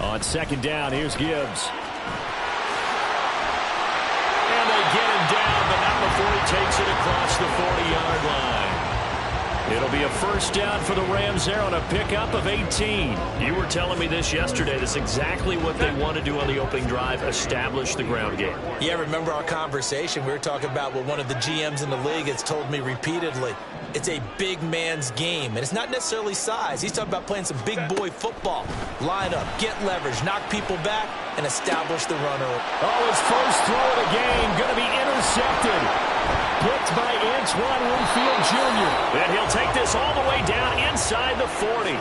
On second down, here's Gibbs. And they get him down, but not before he takes it across the 40-yard line. It'll be a first down for the Rams there on a pickup of 18. You were telling me this yesterday. That's exactly what they want to do on the opening drive, establish the ground game. Yeah, remember our conversation? We were talking about what one of the GMs in the league has told me repeatedly. It's a big man's game, and it's not necessarily size. He's talking about playing some big boy football. Line up, get leverage, knock people back, and establish the runner. Oh, his first throw of the game going to be intercepted. Picked by Antoine Winfield Jr. And he'll take this all the way down inside the 40.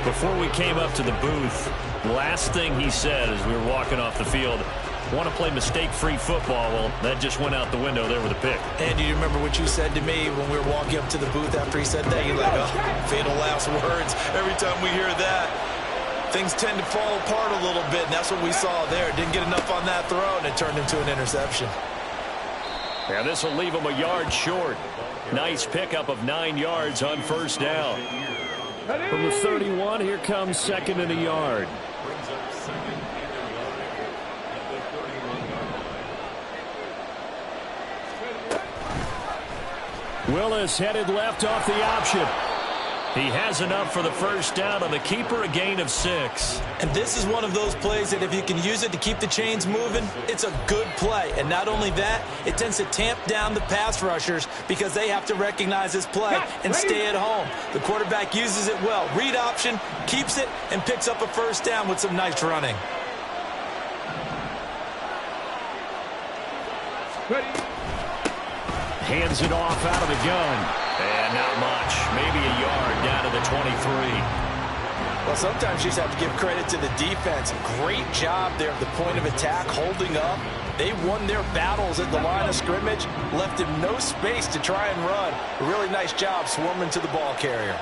Before we came up to the booth, last thing he said as we were walking off the field, want to play mistake-free football. Well, that just went out the window there with a pick. And do you remember what you said to me when we were walking up to the booth after he said that? You're like, oh, fatal last words. Every time we hear that, things tend to fall apart a little bit, and that's what we saw there. Didn't get enough on that throw, and it turned into an interception. And this will leave him a yard short. Nice pickup of 9 yards on first down. From the 31, here comes second and a yard. Willis headed left off the option. He has enough for the first down on the keeper, a gain of 6. And this is one of those plays that if you can use it to keep the chains moving, it's a good play. And not only that, it tends to tamp down the pass rushers because they have to recognize this play and stay at home. The quarterback uses it well. Read option, keeps it, and picks up a first down with some nice running. Hands it off out of the gun. And not much. Maybe a yard down to the 23. Well, sometimes you just have to give credit to the defense. Great job there at the point of attack, holding up. They won their battles at the line of scrimmage, left him no space to try and run. A really nice job swarming to the ball carrier.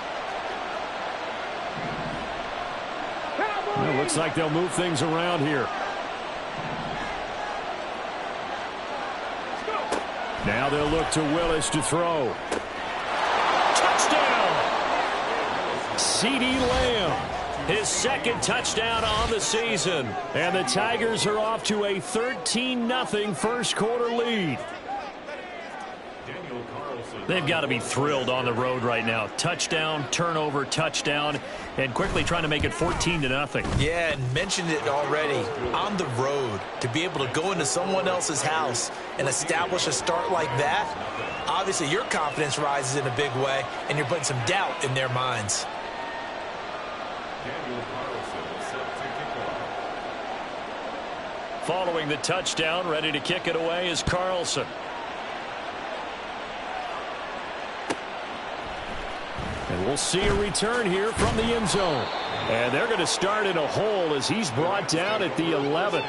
Well, looks like they'll move things around here. Now they'll look to Willis to throw. Touchdown! CeeDee Lamb, his second touchdown on the season. And the Tigers are off to a 13-0 first quarter lead. They've got to be thrilled on the road right now. Touchdown, turnover, touchdown, and quickly trying to make it 14-0. Yeah, and mentioned it already. On the road, to be able to go into someone else's house and establish a start like that, obviously your confidence rises in a big way, and you're putting some doubt in their minds. Following the touchdown, ready to kick it away is Carlson. And we'll see a return here from the end zone. And they're going to start in a hole as he's brought down at the 11.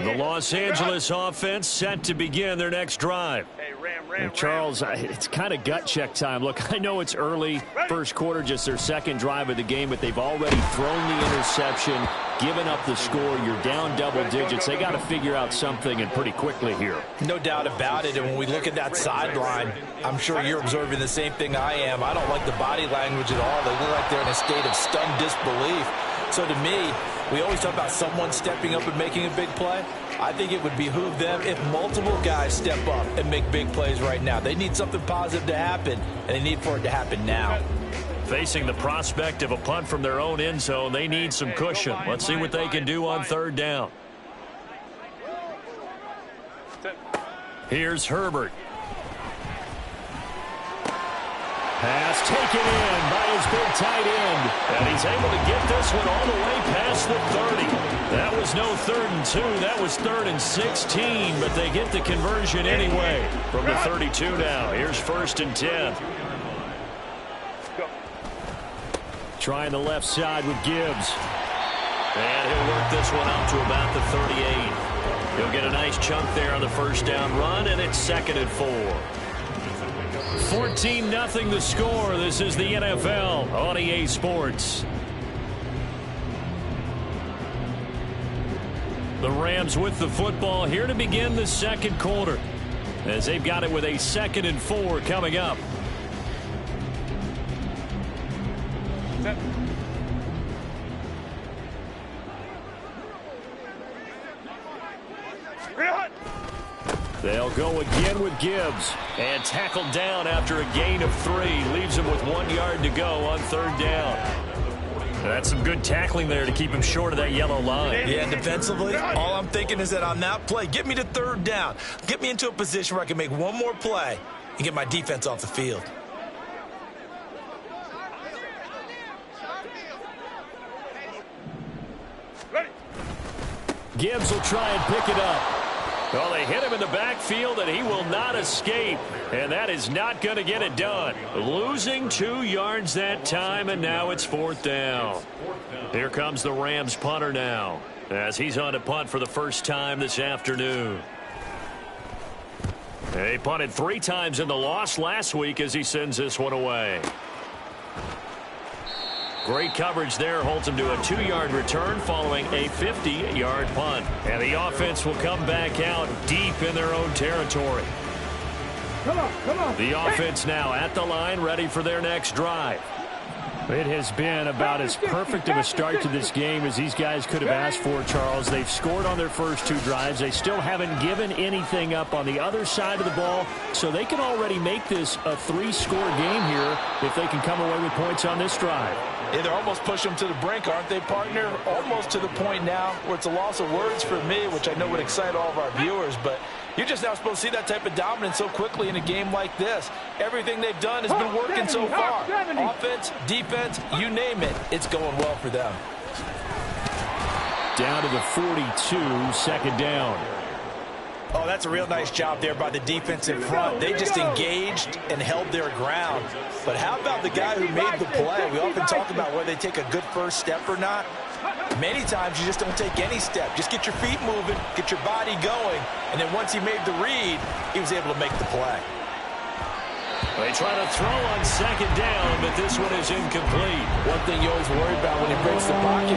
The Los Angeles offense set to begin their next drive. And Charles, it's kind of gut check time. Look, I know it's early, first quarter, just their second drive of the game, but they've already thrown the interception, given up the score. You're down double digits. They got to figure out something, and pretty quickly here. No doubt about it. And when we look at that sideline, I'm sure you're observing the same thing I am. I don't like the body language at all. They look like they're in a state of stunned disbelief. So to me, we always talk about someone stepping up and making a big play. I think it would behoove them if multiple guys step up and make big plays right now. They need something positive to happen, and they need for it to happen now. Facing the prospect of a punt from their own end zone, they need some cushion. Let's see what they can do on third down. Here's Herbert. Pass taken in by his big tight end. And he's able to get this one all the way past the 30. That was no 3rd and 2. That was 3rd and 16. But they get the conversion anyway. From the 32 now. Here's 1st and 10. Trying the left side with Gibbs. And he'll work this one out to about the 38. He'll get a nice chunk there on the first down run. And it's 2nd and 4. 14-0 the score. This is the NFL on EA Sports. The Rams with the football here to begin the second quarter. as they've got it with a 2nd and 4 coming up. They'll go again with Gibbs, and tackled down after a gain of 3. Leaves him with 1 yard to go on 3rd down. That's some good tackling there to keep him short of that yellow line. Yeah, and defensively, all I'm thinking is that on that play, get me to 3rd down. Get me into a position where I can make one more play and get my defense off the field. Gibbs will try and pick it up. Well, they hit him in the backfield, and he will not escape. And that is not going to get it done. Losing 2 yards that time, and now it's 4th down. Here comes the Rams punter now, as he's on to punt for the first time this afternoon. He punted 3 times in the loss last week as he sends this one away. Great coverage there, holds him to a 2-yard return following a 50-yard punt. And the offense will come back out deep in their own territory. Come on. The offense now at the line, ready for their next drive. It has been about as perfect of a start to this game as these guys could have asked for, Charles. They've scored on their first 2 drives. They still haven't given anything up on the other side of the ball, so they can already make this a 3-score game here if they can come away with points on this drive. Yeah, they're almost pushing them to the brink, aren't they, partner? Almost to the point now where it's a loss of words for me, which I know would excite all of our viewers, but you're just now supposed to see that type of dominance so quickly in a game like this. Everything they've done has been working so far. Offense, defense, you name it, it's going well for them. Down to the 42, 2nd down. Oh, that's a real nice job there by the defense in front. They just engaged and held their ground. But how about the guy who made the play? We often talk about whether they take a good first step or not. Many times you just don't take any step. Just get your feet moving, get your body going, and then once he made the read, he was able to make the play. They try to throw on 2nd down, but this one is incomplete. One thing you always worry about when he breaks the pocket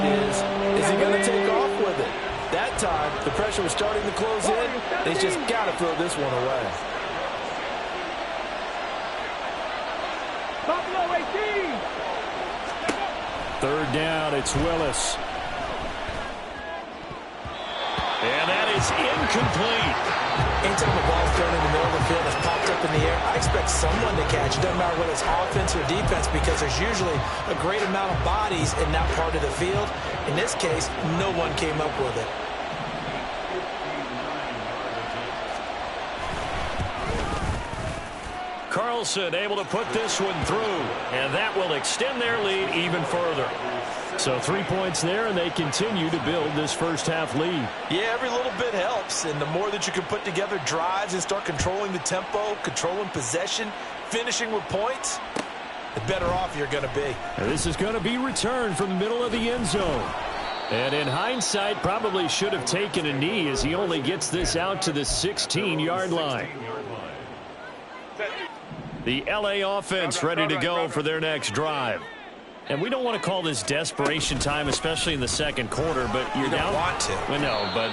is he going to take off with it? That time, the pressure was starting to close in. They just got to throw this one away. Buffalo 18. 3rd down, it's Willis. And that is incomplete. Anytime the ball's thrown in the middle of the field, it's popped up in the air, I expect someone to catch. It doesn't matter whether it's offense or defense because there's usually a great amount of bodies in that part of the field. In this case, no one came up with it. Carlson able to put this one through, and that will extend their lead even further. So 3 points there, and they continue to build this first half lead. Yeah, every little bit helps, and the more that you can put together drives and start controlling the tempo, controlling possession, finishing with points, the better off you're going to be. And this is going to be returned from the middle of the end zone. And in hindsight, probably should have taken a knee as he only gets this out to the 16-yard line. The LA offense ready to go for their next drive. And we don't want to call this desperation time, especially in the 2nd quarter, but you're down. You don't want to. Well, no, but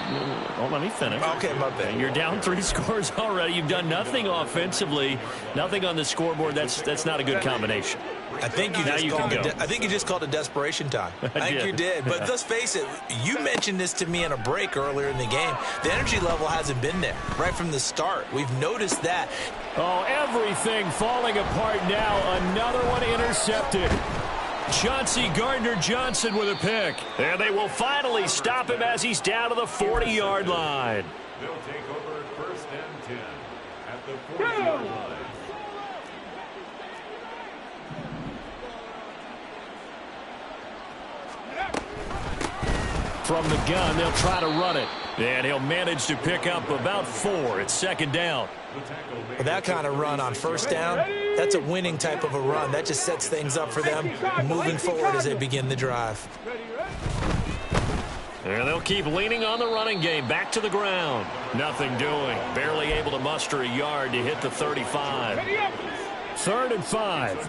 well, let me finish. Okay, my bad. You're down 3 scores already. You've done nothing offensively, nothing on the scoreboard. That's not a good combination. I think you just called it desperation time. I think you did. But let's face it, you mentioned this to me in a break earlier in the game. The energy level hasn't been there right from the start. We've noticed that. Oh, everything falling apart now. Another one intercepted. Chauncey Gardner-Johnson with a pick. And they will finally stop him as he's down to the 40-yard line. They'll take over 1st and 10 at the 40-yard line. From the gun, they'll try to run it. And he'll manage to pick up about 4. It's 2nd down. With that kind of run on 1st down, that's a winning type of a run. That just sets things up for them moving forward as they begin the drive. And they'll keep leaning on the running game. Back to the ground. Nothing doing. Barely able to muster a yard to hit the 35. 3rd and 5.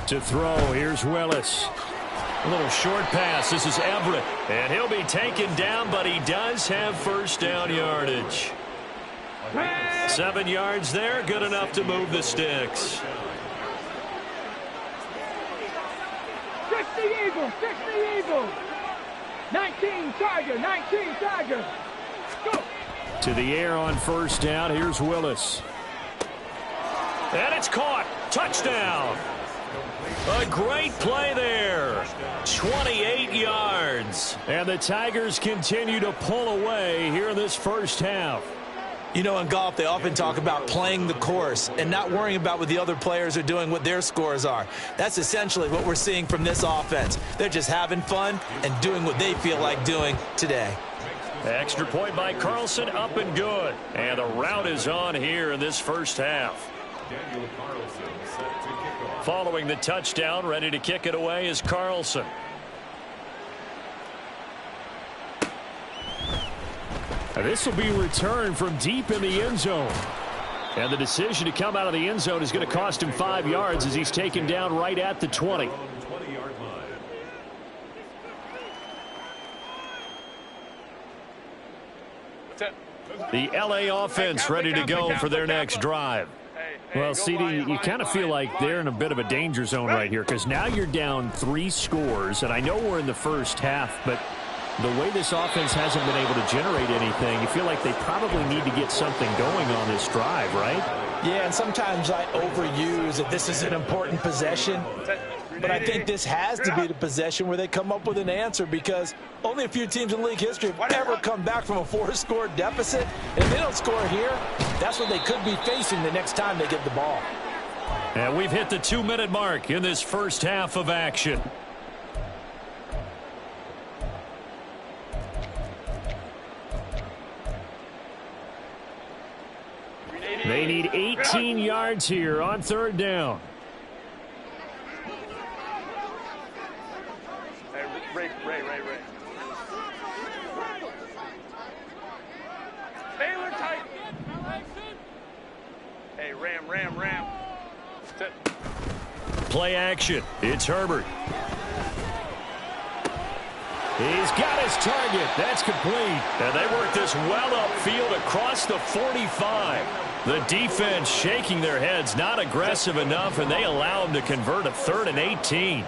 To throw, here's Willis. A little short pass. This is Everett. And he'll be taken down, but he does have first down yardage. 7 yards there, good enough to move the sticks. 60 Eagles, 60 Eagles. 19 Tigers, 19 Tigers. Go. To the air on first down. Here's Willis. And it's caught. Touchdown. A great play there. 28 yards. And the Tigers continue to pull away here in this first half. You know, in golf, they often talk about playing the course and not worrying about what the other players are doing, what their scores are. That's essentially what we're seeing from this offense. They're just having fun and doing what they feel like doing today. Extra point by Carlson, up and good. And the route is on here in this first half. Daniel Carlson set to kick off. Following the touchdown, ready to kick it away is Carlson. This will be returned from deep in the end zone. And the decision to come out of the end zone is going to cost him 5 yards as he's taken down right at the 20. 20-yard line. The LA offense ready to go for their next drive. Well, CD, you kind of feel like they're in a bit of a danger zone right here because now you're down 3 scores, and I know we're in the first half, but the way this offense hasn't been able to generate anything, you feel like they probably need to get something going on this drive, right? Yeah, and sometimes I overuse that this is an important possession. But I think this has to be the possession where they come up with an answer because only a few teams in league history have ever come back from a 4-score deficit. And if they don't score here, that's what they could be facing the next time they get the ball. And we've hit the 2-minute mark in this first half of action. They need 18 yards here on third down. Ray. Taylor tight. Hey, Ram. Play action. It's Herbert. He's got his target. That's complete. And they work this well upfield across the 45. The defense shaking their heads, not aggressive enough, and they allow him to convert a 3rd and 18.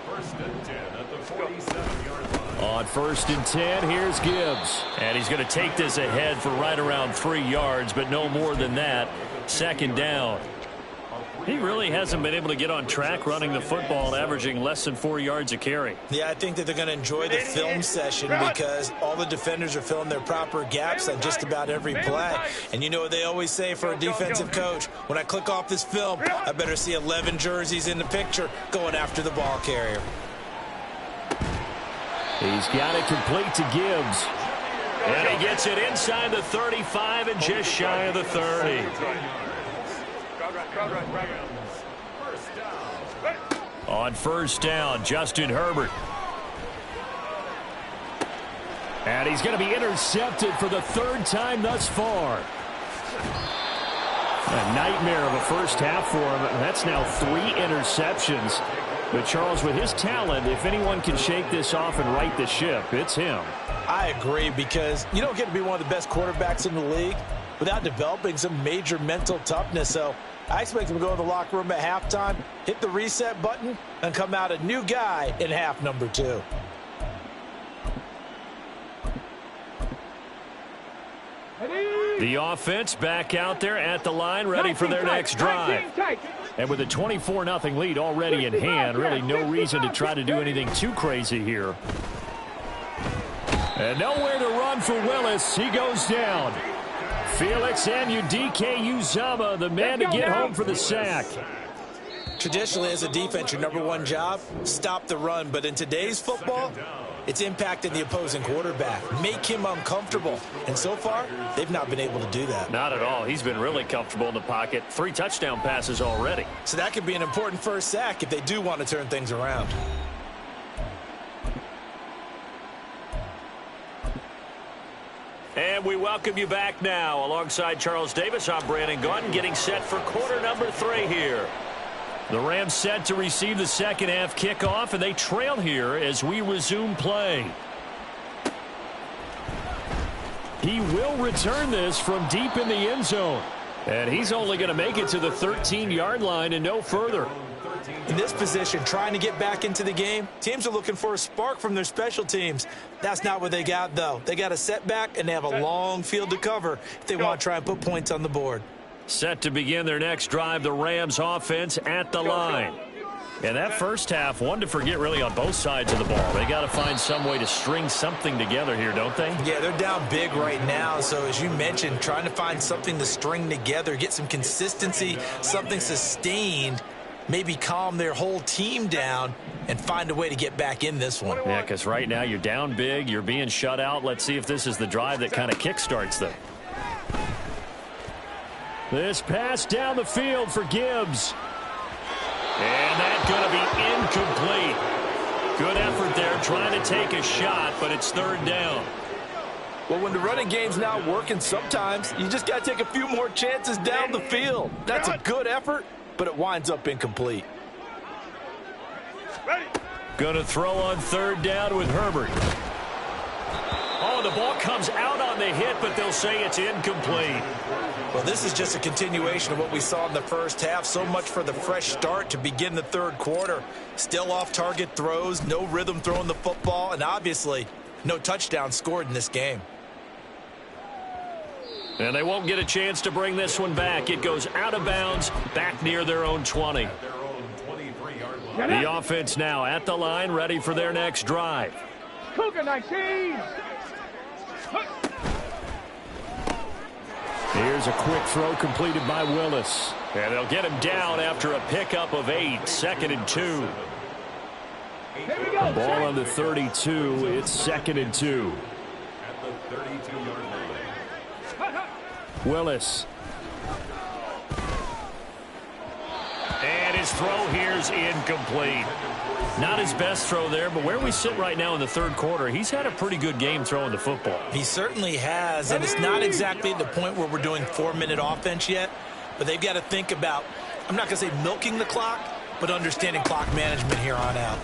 First and 10 at the 47-yard line. On 1st and 10, here's Gibbs. And he's going to take this ahead for right around 3 yards, but no more than that. 2nd down. He really hasn't been able to get on track running the football and averaging less than 4 yards a carry. Yeah, I think that they're going to enjoy the film session because all the defenders are filling their proper gaps on just about every play. And you know what they always say for a defensive coach? When I click off this film, I better see 11 jerseys in the picture going after the ball carrier. He's got it complete to Gibbs. And he gets it inside the 35 and just shy of the 30. On 1st down, Justin Herbert. And he's going to be intercepted for the 3rd time thus far. A nightmare of a first half for him. That's now 3 interceptions. But Charles, with his talent, if anyone can shake this off and right the ship, it's him. I agree because you don't get to be one of the best quarterbacks in the league without developing some major mental toughness. So I expect him to go in the locker room at halftime, hit the reset button, and come out a new guy in half number 2. The offense back out there at the line, ready for their next drive. And with a 24-0 lead already in hand, really no reason to try to do anything too crazy here. And nowhere to run for Willis. He goes down. Felix Anudike-Uzomah, the man to get home for the sack. Traditionally, as a defense, your number 1 job, stop the run. But in today's football, it's impacting the opposing quarterback. Make him uncomfortable. And so far, they've not been able to do that. Not at all. He's been really comfortable in the pocket. 3 touchdown passes already. So that could be an important first sack if they do want to turn things around. And we welcome you back now. Alongside Charles Davis, I'm Brandon Gaudin, getting set for quarter number 3 here. The Rams set to receive the second half kickoff, and they trail here as we resume play. He will return this from deep in the end zone. And he's only going to make it to the 13-yard line and no further. In this position, trying to get back into the game, teams are looking for a spark from their special teams. That's not what they got, though. They got a setback, and they have a long field to cover if they want to try and put points on the board. Set to begin their next drive, the Rams offense at the line. And that first half, one to forget really on both sides of the ball. They got to find some way to string something together here, don't they? Yeah, they're down big right now. So as you mentioned, trying to find something to string together, get some consistency, something sustained, maybe calm their whole team down and find a way to get back in this one. Yeah, because right now you're down big, you're being shut out. Let's see if this is the drive that kind of kickstarts them. This pass down the field for Gibbs. And that's going to be incomplete. Good effort there trying to take a shot, but it's third down. Well, when the running game's not working, sometimes you just got to take a few more chances down the field. That's a good effort, but it winds up incomplete. Going to throw on third down with Herbert. Oh, the ball comes out on the hit, but they'll say it's incomplete. Well, this is just a continuation of what we saw in the first half. So much for the fresh start to begin the third quarter. Still off-target throws, no rhythm throwing the football, and obviously no touchdown scored in this game. And they won't get a chance to bring this one back. It goes out of bounds, back near their own 20. The offense now at the line, ready for their next drive. Cougar 19. Here's a quick throw completed by Willis. And they'll get him down after a pickup of 8, 2nd and 2. Here we go. Ball on the 32. It's 2nd and 2. At the 32-yard line. Willis. And his throw here's incomplete. Not his best throw there, but where we sit right now in the third quarter, he's had a pretty good game throwing the football. He certainly has, and it's not exactly at the point where we're doing 4-minute offense yet, but they've got to think about, I'm not going to say milking the clock, but understanding clock management here on out.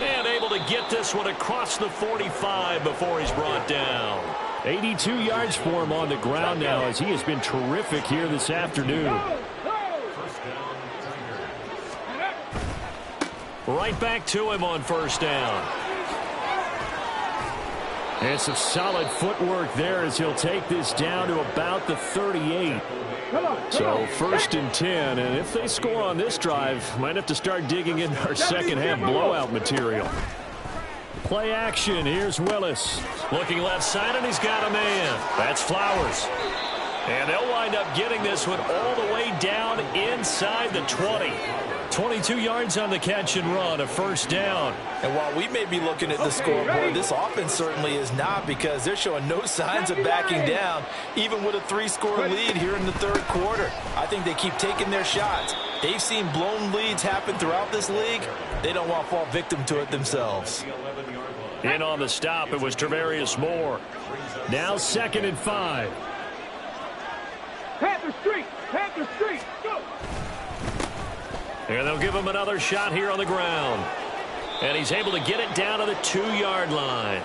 And able to get this one across the 45 before he's brought down. 82 yards for him on the ground now as he has been terrific here this afternoon. Right back to him on first down. And some solid footwork there as he'll take this down to about the 38. So 1st and 10, and if they score on this drive, might have to start digging into our second half blowout material. Play action, here's Willis. Looking left side, and he's got a man. That's Flowers. And they'll wind up getting this one all the way down inside the 20. 22 yards on the catch and run, a first down. And while we may be looking at the scoreboard, this offense certainly is not, because they're showing no signs of backing down, even with a 3-score lead here in the third quarter. I think they keep taking their shots. They've seen blown leads happen throughout this league. They don't want to fall victim to it themselves. In on the stop, it was Travarius Moore. Now 2nd and 5. Panther Street, Panther Street, go! And they'll give him another shot here on the ground. And he's able to get it down to the 2-yard line.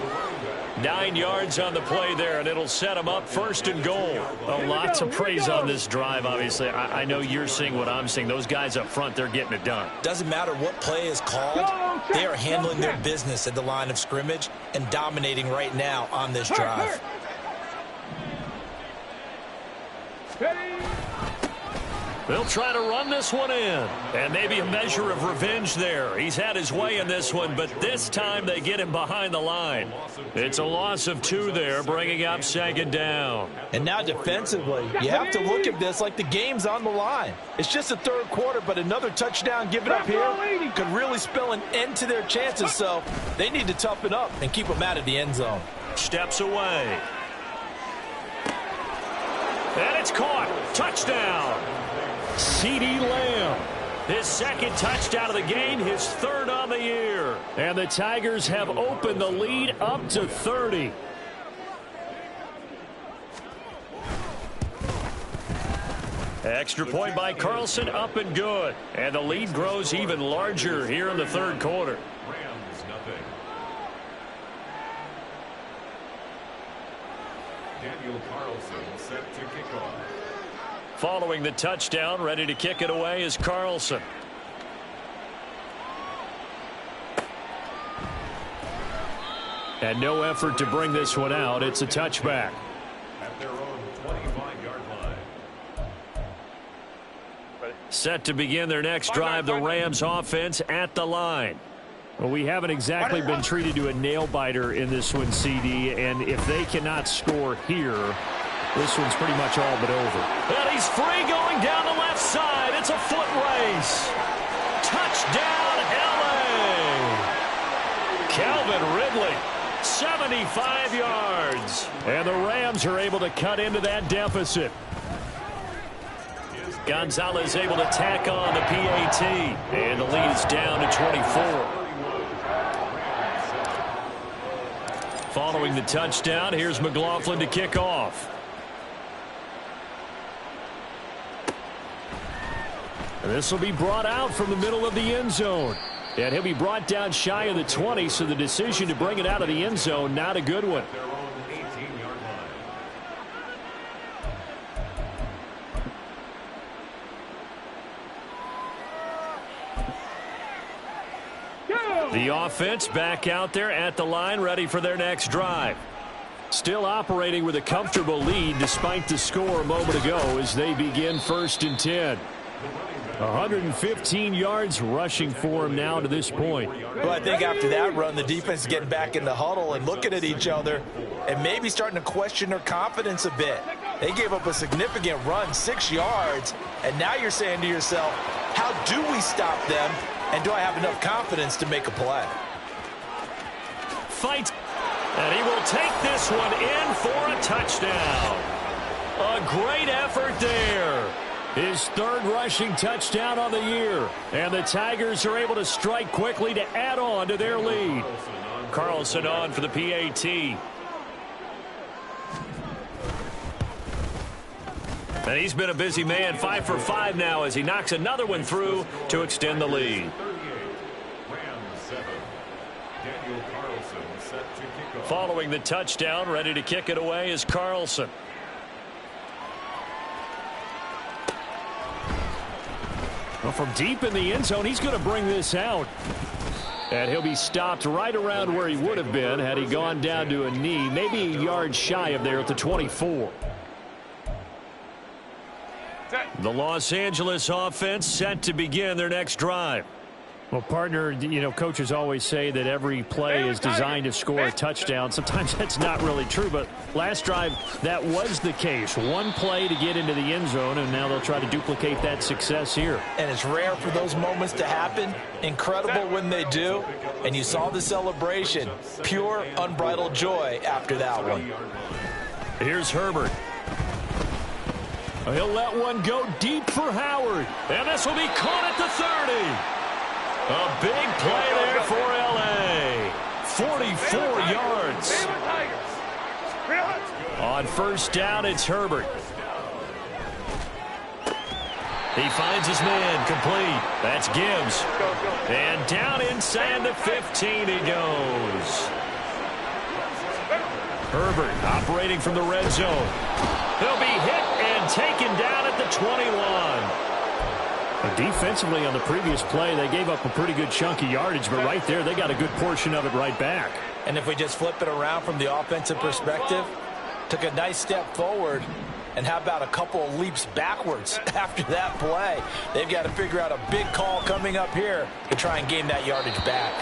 9 yards on the play there, and it'll set him up 1st and goal. A lot to praise on this drive, obviously. I know you're seeing what I'm seeing. Those guys up front, they're getting it done. Doesn't matter what play is called. They are handling their business at the line of scrimmage and dominating right now on this drive. They'll try to run this one in. And maybe a measure of revenge there. He's had his way in this one, but this time they get him behind the line. It's a loss of 2 there, bringing up 2nd down. And now defensively, you have to look at this like the game's on the line. It's just the third quarter, but another touchdown given up here could really spell an end to their chances, so they need to toughen up and keep them out of the end zone. Steps away. And it's caught. Touchdown. CeeDee Lamb. His 2nd touchdown of the game, his 3rd on the year. And the Tigers have opened the lead up to 30. Extra point by Carlson, up and good. And the lead grows even larger here in the third quarter. Rams nothing. Daniel Carlson set to kick off. Following the touchdown, ready to kick it away is Carlson. And no effort to bring this one out. It's a touchback. At their own 25-yard line. Set to begin their next drive, the Rams offense at the line. Well, we haven't exactly been treated to a nail-biter in this one, CD, and if they cannot score here, this one's pretty much all but over. And he's free going down the left side. It's a foot race. Touchdown, L.A. Calvin Ridley, 75 yards. And the Rams are able to cut into that deficit. Gonzalez able to tack on the PAT. And the lead is down to 24. Following the touchdown, here's McLaughlin to kick off. And this will be brought out from the middle of the end zone. And he'll be brought down shy of the 20, so the decision to bring it out of the end zone, not a good one. Their own 18-yard line. The offense back out there at the line, ready for their next drive. Still operating with a comfortable lead despite the score a moment ago as they begin 1st and 10. 115 yards rushing for him now to this point. Well, I think after that run, the defense is getting back in the huddle and looking at each other and maybe starting to question their confidence a bit. They gave up a significant run, 6 yards, and now you're saying to yourself, how do we stop them, and do I have enough confidence to make a play? Fight, and he will take this one in for a touchdown. A great effort there. His 3rd rushing touchdown on the year. And the Tigers are able to strike quickly to add on to their lead. Carlson on for the PAT. And he's been a busy man, 5 for 5 now as he knocks another one through to extend the lead. Following the touchdown, ready to kick it away is Carlson. Well, from deep in the end zone, he's going to bring this out. And he'll be stopped right around where he would have been had he gone down to a knee, maybe a yard shy of there at the 24. The Los Angeles offense set to begin their next drive. Well, partner, you know, coaches always say that every play is designed to score a touchdown. Sometimes that's not really true, but last drive, that was the case. One play to get into the end zone, and now they'll try to duplicate that success here. And it's rare for those moments to happen. Incredible when they do. And you saw the celebration. Pure, unbridled joy after that one. Here's Herbert. He'll let one go deep for Howard. And this will be caught at the 30. A big play there for L.A. 44 yards. On 1st down, it's Herbert. He finds his man complete. That's Gibbs. And down inside the 15 he goes. Herbert operating from the red zone. He'll be hit and taken down at the 21. Defensively on the previous play, they gave up a pretty good chunk of yardage, but right there, they got a good portion of it right back. And if we just flip it around from the offensive perspective, took a nice step forward, and how about a couple of leaps backwards after that play? They've got to figure out a big call coming up here to try and gain that yardage back.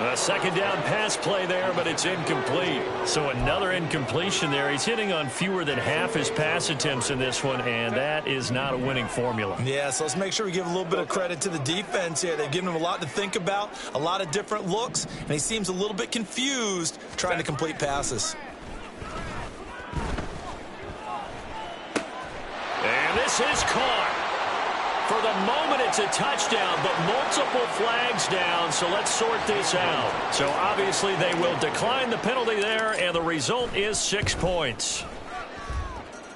A 2nd down pass play there, but it's incomplete. So another incompletion there. He's hitting on fewer than half his pass attempts in this one, and that is not a winning formula. Yeah, so let's make sure we give a little bit of credit to the defense here. They've given him a lot to think about, a lot of different looks, and he seems a little bit confused trying to complete passes. And this is caught. For the moment, it's a touchdown, but multiple flags down, so let's sort this out. So obviously they will decline the penalty there, and the result is 6 points.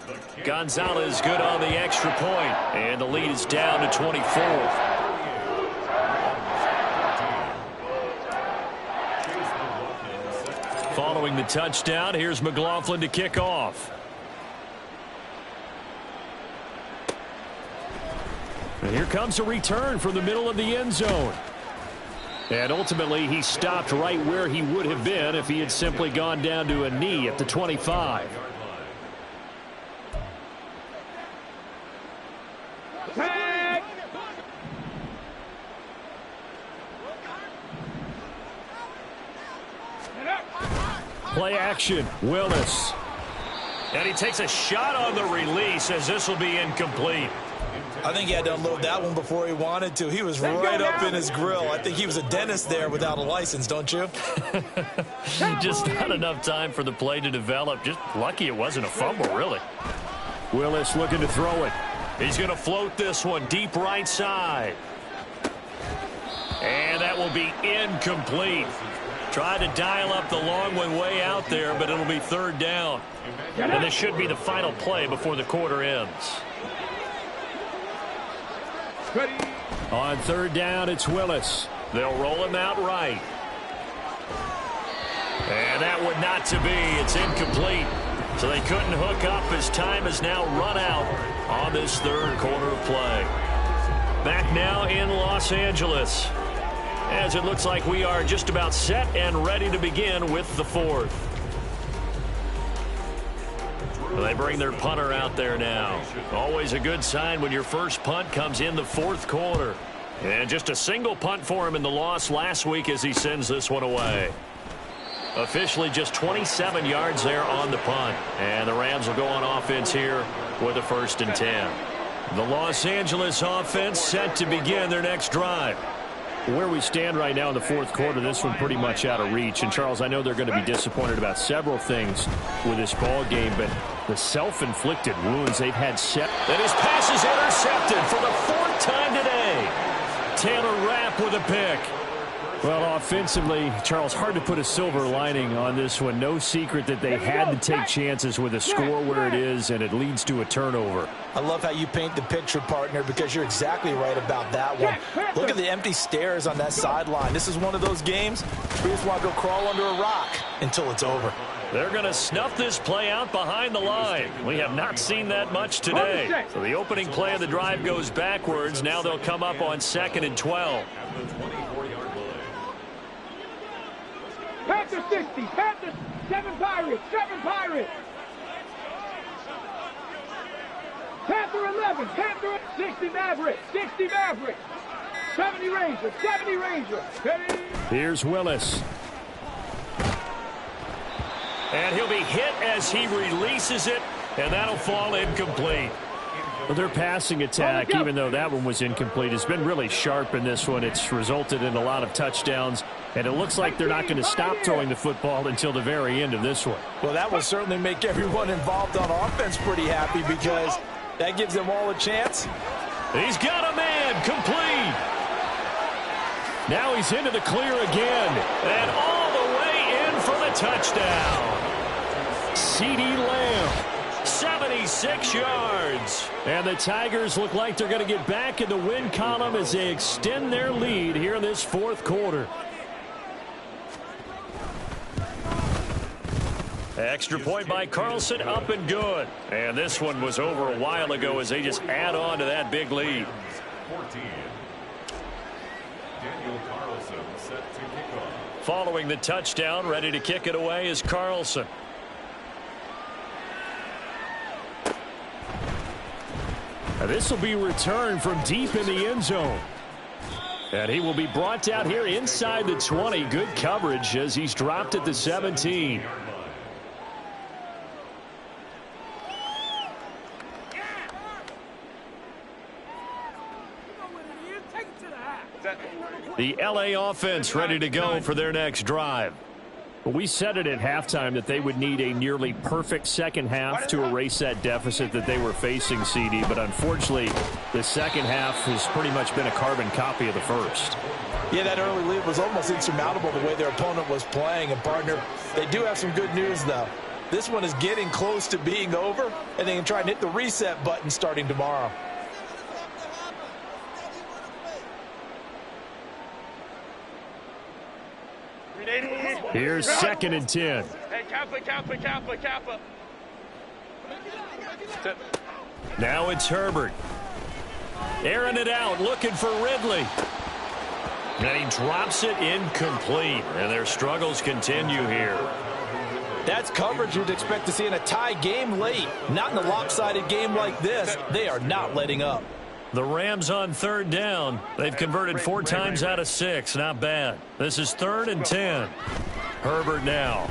The kick Gonzalez good on the extra point, and the lead is down to 24. Following the touchdown, here's McLaughlin to kick off. And here comes a return from the middle of the end zone. And ultimately, he stopped right where he would have been if he had simply gone down to a knee at the 25. Play action, Willis. And he takes a shot on the release as this will be incomplete. I think he had to unload that one before he wanted to. He was right up in his grill. I think he was a dentist there without a license, don't you? Just not enough time for the play to develop. Just lucky it wasn't a fumble, really. Willis looking to throw it. He's going to float this one deep right side. And that will be incomplete. Tried to dial up the long one way out there, but it'll be third down. And this should be the final play before the quarter ends. On third down, it's Willis. They'll roll him out right. And that would not to be. It's incomplete. So they couldn't hook up as time is now run out on this third quarter of play. Back now in Los Angeles, as it looks like we are just about set and ready to begin with the fourth. They bring their punter out there now. Always a good sign when your first punt comes in the fourth quarter. And just a single punt for him in the loss last week as he sends this one away. Officially just 27 yards there on the punt. And the Rams will go on offense here with a 1st and 10. The Los Angeles offense set to begin their next drive. Where we stand right now in the fourth quarter, this one pretty much out of reach. And, Charles, I know they're going to be disappointed about several things with this ball game, but the self-inflicted wounds they've had set. And his pass is intercepted for the 4th time today. Taylor Rapp with a pick. Well, offensively, Charles, hard to put a silver lining on this one. No secret that they had to take chances with a score where it is, and it leads to a turnover. I love how you paint the picture, partner, because you're exactly right about that one. Look at the empty stares on that sideline. This is one of those games where you just want to go crawl under a rock until it's over. They're going to snuff this play out behind the line. We have not seen that much today. So the opening play of the drive goes backwards. Now they'll come up on 2nd and 12. Panthers 60, Panthers 7 Pirates, 7 Pirates. Panther 11, Panther 60 Mavericks, 60 Mavericks. 70 Rangers, 70 Rangers. Ready? Here's Willis. And he'll be hit as he releases it, and that'll fall incomplete. Well, their passing attack, even though that one was incomplete, has been really sharp in this one. It's resulted in a lot of touchdowns, and it looks like they're not going to stop throwing the football until the very end of this one. Well, that will certainly make everyone involved on offense pretty happy because that gives them all a chance. He's got a man, complete. Now he's into the clear again, and all the way in for the touchdown. CeeDee Lamb. 76 yards. And the Tigers look like they're going to get back in the win column as they extend their lead here in this fourth quarter. Extra point by Carlson, up and good. And this one was over a while ago as they just add on to that big lead. 14. Daniel Carlson set to kick off. Following the touchdown, ready to kick it away is Carlson. Now this will be returned from deep in the end zone. And he will be brought out here inside the 20. Good coverage as he's dropped at the 17. The LA offense ready to go for their next drive. Well, we said it at halftime that they would need a nearly perfect second half to erase that deficit that they were facing, CD. But unfortunately, the second half has pretty much been a carbon copy of the first. Yeah, that early lead was almost insurmountable the way their opponent was playing. And, partner, they do have some good news, though. This one is getting close to being over, and they can try and hit the reset button starting tomorrow. Here's 2nd and 10. Hey, Kappa. Now it's Herbert. Airing it out, looking for Ridley. And he drops it incomplete. And their struggles continue here. That's coverage you'd expect to see in a tie game late. Not in a lopsided game like this. They are not letting up. The Rams on 3rd down. They've converted 4 times out of 6. Not bad. This is 3rd and 10. Herbert now.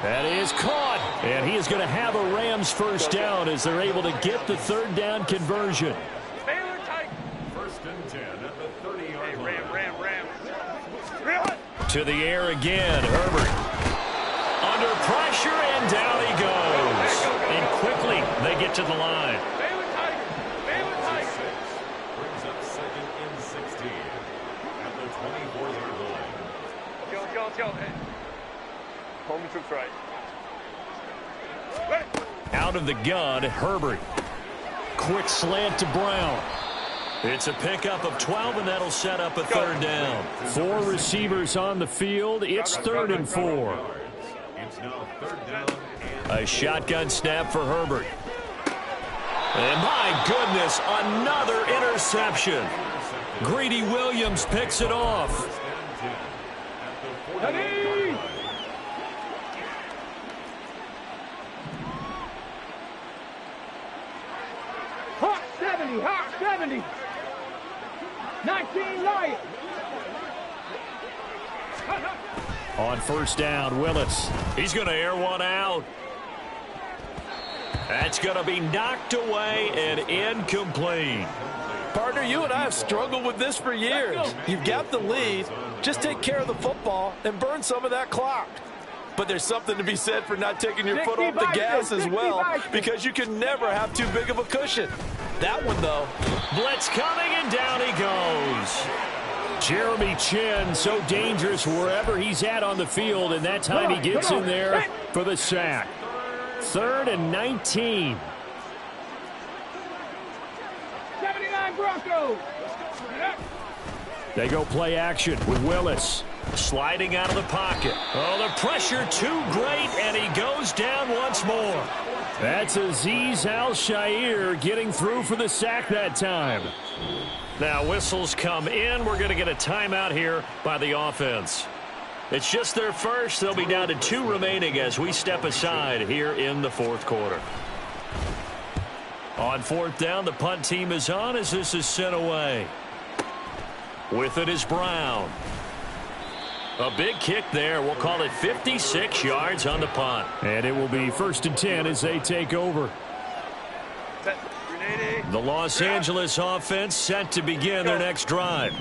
That is caught. And he is going to have a Rams first down as they're able to get the 3rd down conversion. Baylor Tigers. 1st and 10 at the 30-yard line. Ram. To the air again. Herbert. Under pressure, and down he goes. And quickly, they get to the line. Baylor Tigers. Brings up 2nd and 16 at the 24-yard line. Let's go. Home troops right. Out of the gun, Herbert. Quick slant to Brown. It's a pickup of 12, and that'll set up a 3rd down. 4 receivers on the field. It's 3rd and 4. It's now 3rd down and A shotgun snap for Herbert. And my goodness, another interception. Greedy Williams picks it off. 10 at the 40-yard line. Hot 70. 19 Lions. On 1st down, Willis. He's going to air one out. That's going to be knocked away and incomplete. Partner, you and I have struggled with this for years. You've got the lead. Just take care of the football and burn some of that clock. But there's something to be said for not taking your foot off the gas as well, because you can never have too big of a cushion. That one, though. Blitz coming, and down he goes. Jeremy Chin, so dangerous wherever he's at on the field, and that time he gets in there for the sack. 3rd and 19. 79 Broncos. They go play action with Willis. Sliding out of the pocket. Oh, the pressure too great, and he goes down once more. That's Azeez Al-Shaair getting through for the sack that time. Now whistles come in. We're going to get a timeout here by the offense. It's just their first. They'll be down to 2 remaining as we step aside here in the 4th quarter. On 4th down, the punt team is on as this is sent away. With it is Brown. A big kick there. We'll call it 56 yards on the punt. And it will be 1st and 10 as they take over. The Los Angeles offense set to begin their next drive.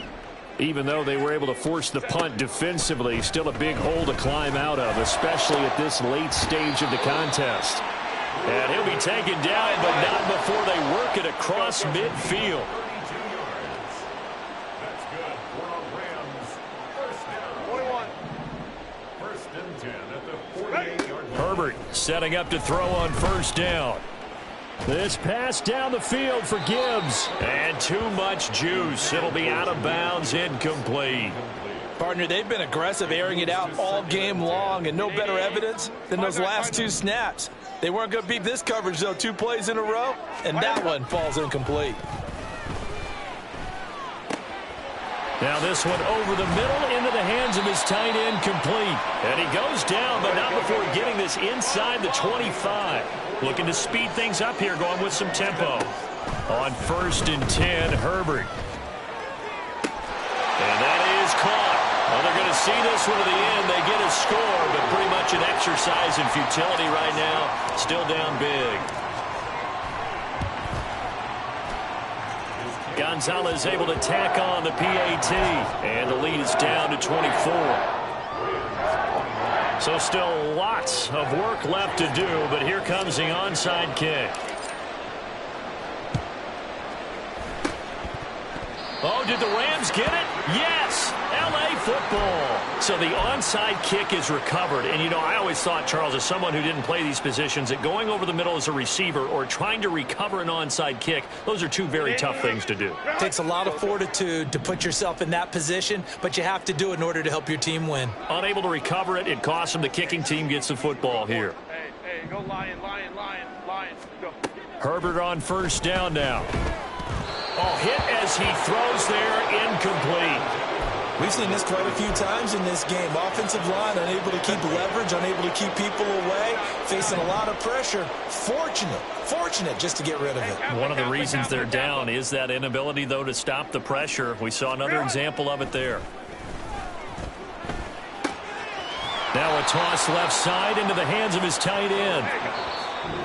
Even though they were able to force the punt defensively, still a big hole to climb out of, especially at this late stage of the contest. And he'll be taken down, but not before they work it across midfield. That's good for a Rams first down. 1st and 10 at the 48-yard line. Herbert setting up to throw on 1st down. This pass down the field for Gibbs. And too much juice. It'll be out of bounds, incomplete. Partner, they've been aggressive, airing it out all game long, and no better evidence than those last 2 snaps. They weren't going to beat this coverage, though, 2 plays in a row, and that one falls incomplete. Now this one over the middle into the hands of his tight end, complete. And he goes down, but not before getting this inside the 25. Looking to speed things up here, going with some tempo. On 1st and 10, Herbert. And that is caught. Well, they're going to see this one to the end. They get a score, but pretty much an exercise in futility right now. Still down big. Gonzalez able to tack on the PAT. And the lead is down to 24. So still lots of work left to do, but here comes the onside kick. Oh, did the Rams get it? Yes! L.A. football. So the onside kick is recovered. And, you know, I always thought, Charles, as someone who didn't play these positions, that going over the middle as a receiver or trying to recover an onside kick, those are two very tough things to do. It takes a lot of fortitude to put yourself in that position, but you have to do it in order to help your team win. Unable to recover it, it costs them. The kicking team gets the football here. Hey, go Lion, go. Herbert on first down now. Oh, hit as he throws there, incomplete. We've seen this quite a few times in this game. Offensive line unable to keep leverage, unable to keep people away, facing a lot of pressure. Fortunate just to get rid of it. One of the reasons they're down is that inability, though, to stop the pressure. We saw another example of it there. Now a toss left side into the hands of his tight end.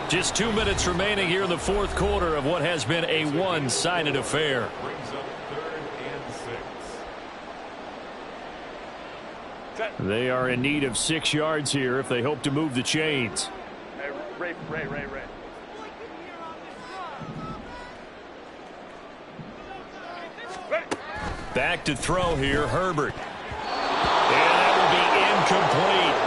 Just 2 minutes remaining here in the fourth quarter of what has been a one-sided affair. Brings up 3rd and 6. They are in need of 6 yards here if they hope to move the chains. Hey, Ray. Back to throw here, Herbert. And that will be incomplete.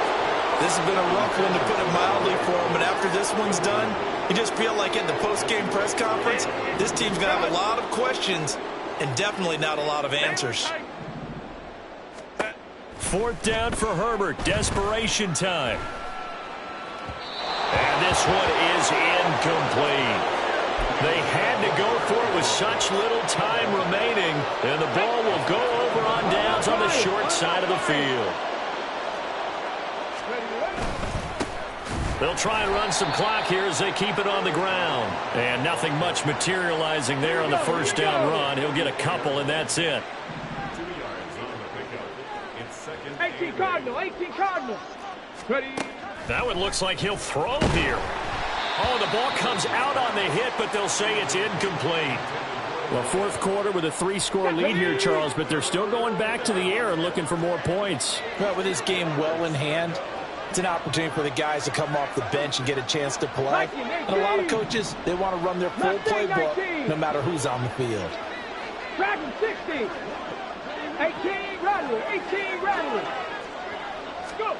This has been a rough one, to put it mildly, for him. But after this one's done, you just feel like at the post-game press conference, this team's going to have a lot of questions and definitely not a lot of answers. 4th down for Herbert. Desperation time. And this one is incomplete. They had to go for it with such little time remaining. And the ball will go over on downs on the short side of the field. They'll try and run some clock here as they keep it on the ground. And nothing much materializing there on the first down run. He'll get a couple, and that's it. 2 yards on the pickup. It's 2nd 18 Cardinals. Ready. That one looks like he'll throw here. Oh, the ball comes out on the hit, but they'll say it's incomplete. Well, fourth quarter with a 3-score lead here, Charles, but they're still going back to the air and looking for more points. Well, with this game well in hand, it's an opportunity for the guys to come off the bench and get a chance to play. And a lot of coaches, they want to run their full playbook no matter who's on the field. Dragon 60. 18 Rattler. 18 Rattler. Let's go.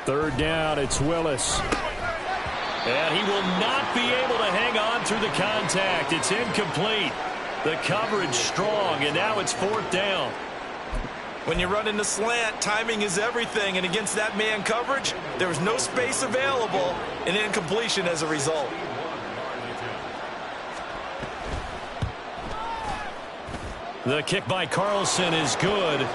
3rd down, it's Willis. And he will not be able to hang on through the contact. It's incomplete. The coverage strong, and now it's 4th down. When you run in the slant, timing is everything, and against that man coverage, there was no space available, and incompletion as a result. The kick by Carlson is good.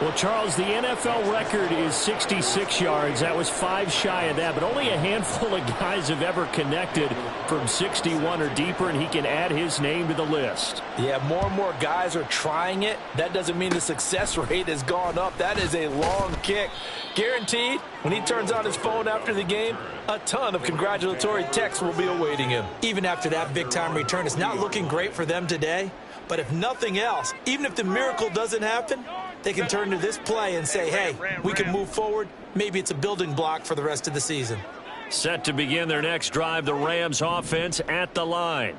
Well, Charles, the NFL record is 66 yards. That was 5 shy of that, but only a handful of guys have ever connected from 61 or deeper, and he can add his name to the list. Yeah, more and more guys are trying it. That doesn't mean the success rate has gone up. That is a long kick. Guaranteed, when he turns on his phone after the game, a ton of congratulatory texts will be awaiting him. Even after that big-time return, it's not looking great for them today. But if nothing else, even if the miracle doesn't happen, they can turn to this play and say, hey, we can move forward. Maybe it's a building block for the rest of the season. Set to begin their next drive, the Rams offense at the line.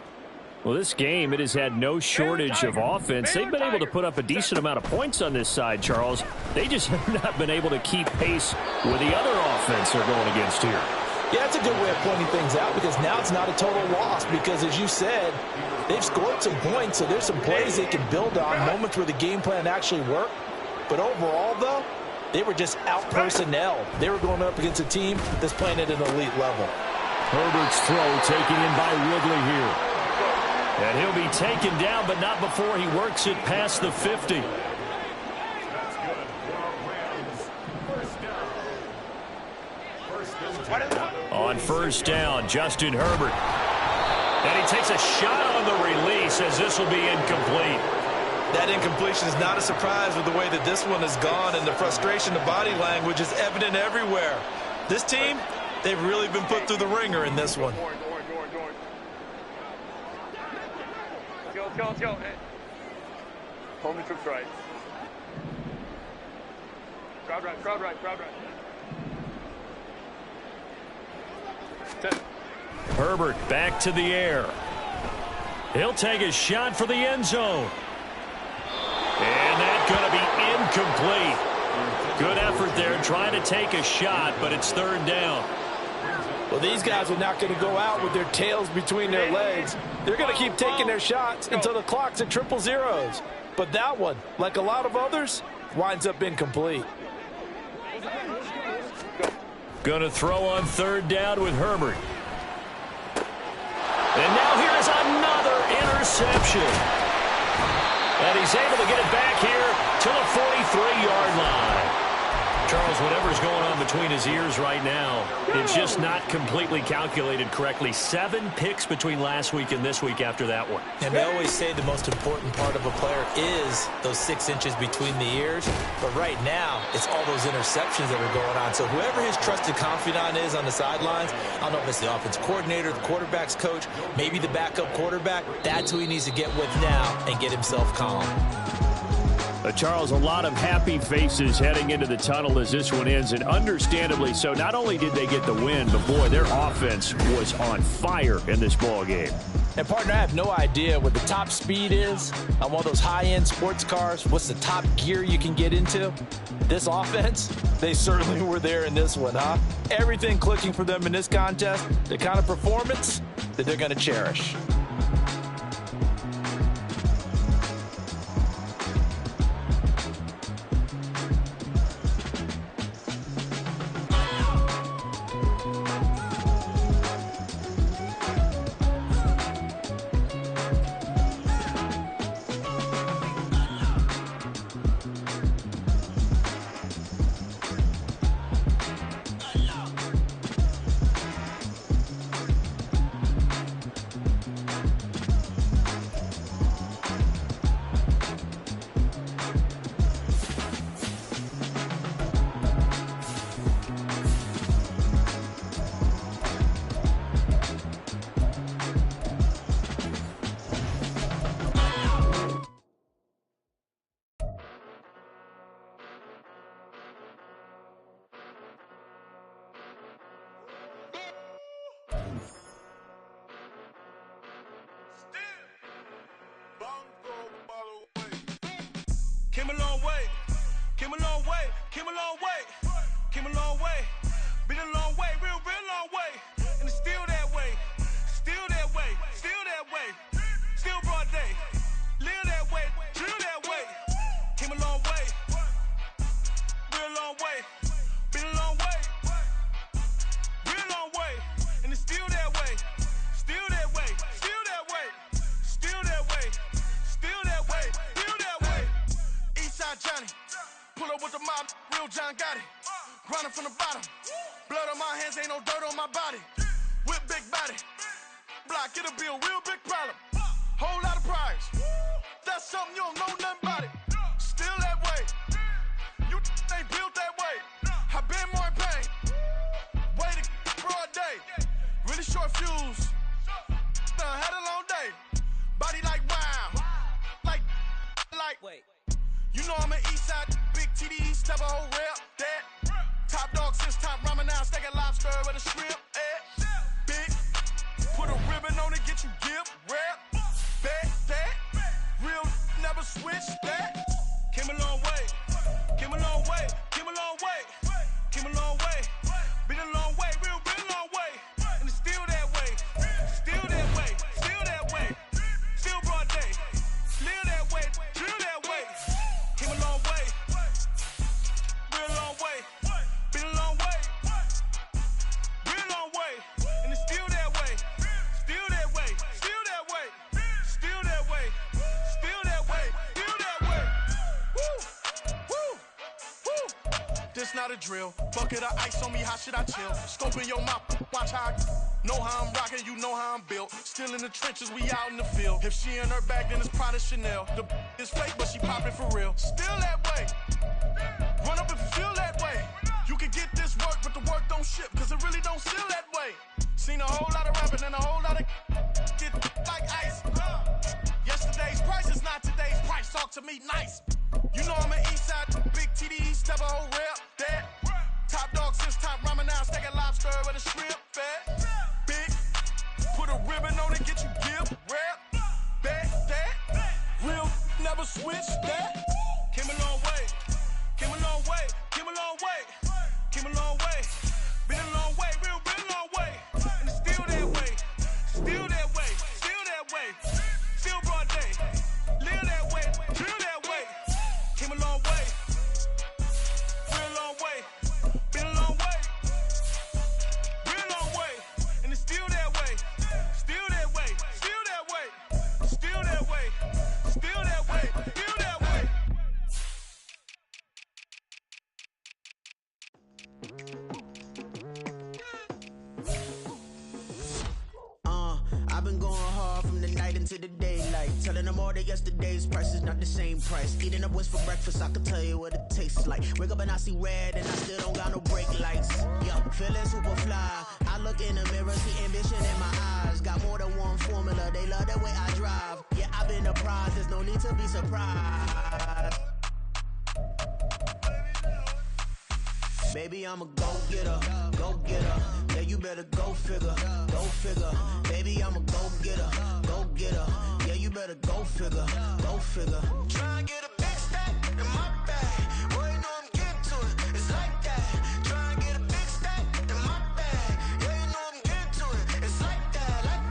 Well, this game, it has had no shortage of offense. They've been able to put up a decent amount of points on this side, Charles. They just have not been able to keep pace with the other offense they're going against here. Yeah, it's a good way of pointing things out because now it's not a total loss because, as you said, they've scored some points, so there's some plays they can build on, moments where the game plan actually worked. But overall, though, they were just out-personnelled. They were going up against a team that's playing at an elite level. Herbert's throw taken in by Ridley here. And he'll be taken down, but not before he works it past the 50. That's good. Rams. 1st down. On 1st down, Justin Herbert. And he takes a shot on the release as this will be incomplete. That incompletion is not a surprise with the way that this one has gone, and the frustration, the body language is evident everywhere. This team, they've really been put through the ringer in this one. Let's go. Hey. Home and troops right. Crowd right. 10. Herbert back to the air. He'll take a shot for the end zone. Incomplete. Good effort there trying to take a shot, but it's third down. Well, these guys are not going to go out with their tails between their legs. They're going to keep taking their shots until the clock's at 000. But that one, like a lot of others, winds up incomplete. Going to throw on third down with Herbert. And now here is another interception. And he's able to get it back here to the 43-yard line. Charles, whatever's going on between his ears right now, it's just not completely calculated correctly. 7 picks between last week and this week after that one. And they always say the most important part of a player is those 6 inches between the ears. But right now, it's all those interceptions that are going on. So whoever his trusted confidant is on the sidelines, I don't know if it's the offense coordinator, the quarterback's coach, maybe the backup quarterback, that's who he needs to get with now and get himself calm. Charles, a lot of happy faces heading into the tunnel as this one ends, and understandably so. Not only did they get the win, but boy, their offense was on fire in this ball game. And partner, I have no idea what the top speed is on one of those high-end sports cars. What's the top gear you can get into? This offense, they certainly were there in this one, huh? Everything clicking for them in this contest, the kind of performance that they're going to cherish. Came a long way, came a long way, came a long way, came a long way, been a long way, real long way, and it's still that way, still that way, still that way, still broad day, live that way, drill that way, came a long way, real long way, been a long way, real long way, and it's still that way, still that way, still that way, still that way, still that way, still that way. Eastside Johnny, pull up with the mob, real John got it. Grinding from the bottom, blood on my hands, ain't no dirt on my body. Whip big body, block, it'll be a real big problem. Whole lot of prize, that's something you don't know nothing about it. Still that way, you ain't built that way. I been more in pain, way to broad day. Really short fuse, had a long day. Body like wow, like, wait. You know I'm an Eastside, big TDE, step a whole rep, that. Top dog, since top ramen now, steak a lobster with a shrimp, Big, put a ribbon on it, get you give, rep, bet, that. Real, never switch, that. Came a long way, came a long way, came a long way, came a long way. Been a long way, real long way. And it's still that way, still that way, still that way. Still broad day, live that way, drill that way. Came a long way, real long way, been a long way, real long way, and it's still that way, still that way, still that way, still that way, still that way, still that way. Woo, woo, woo. This not a drill, bucket of ice on me, how should I chill? Scoping your mouth, watch how I know how I'm rocking, you know how I'm built. Still in the trenches, we out in the field. If she in her bag, then it's Prada Chanel. The is fake, but she popping for real. Still that way. Run up if you feel that way. You can get this work, but the work don't ship, cause it really don't feel that way. Seen a whole lot of rapping and a whole lot of get like ice. Yesterday's price is not today's price. Talk to me nice. You know I'm an Eastside, big TDE, step a whole rep, that. Top dog, since top ramen now, steak a lobster with a shrimp, fat. Big, put a ribbon on it, get you give, rep, bet, that. Real, never switch, that. Came a long way, Came a long way. Real long way. Been a long way. Real long way. And it's still that way. Still that way. Still that way. Still that way. Still that way. Still that way. I've been going hard from the night into the daylight, telling them all that yesterday's price is not the same price. Eating up wings for breakfast, I can tell you what it tastes like. Wake up and I see red and I still don't got no brake lights. Yeah, feeling super fly. I look in the mirror, see ambition in my eyes. Got more than one formula, they love the way I drive. Yeah, I've been a prize, there's no need to be surprised. Baby, I'm a go-getter, go-getter. Yeah, you better go figure, go figure. Baby, I'm a go-getter, go-getter. Yeah, you better go figure, go figure. Try and get a big stack in my bag. Boy, you know I'm getting to it, it's like that. Try and get a big stack in my bag. Yeah, you know I'm getting to it, it's like that, like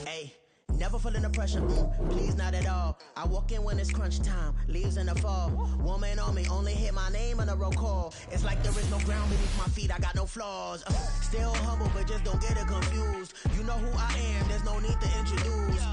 that. Hey. Never feeling the pressure, please not at all. I walk in when it's crunch time, leaves in the fall. Woman on me, only hit my name on a roll call. It's like there is no ground beneath my feet, I got no flaws. Still humble, but just don't get it confused. You know who I am, there's no need to introduce.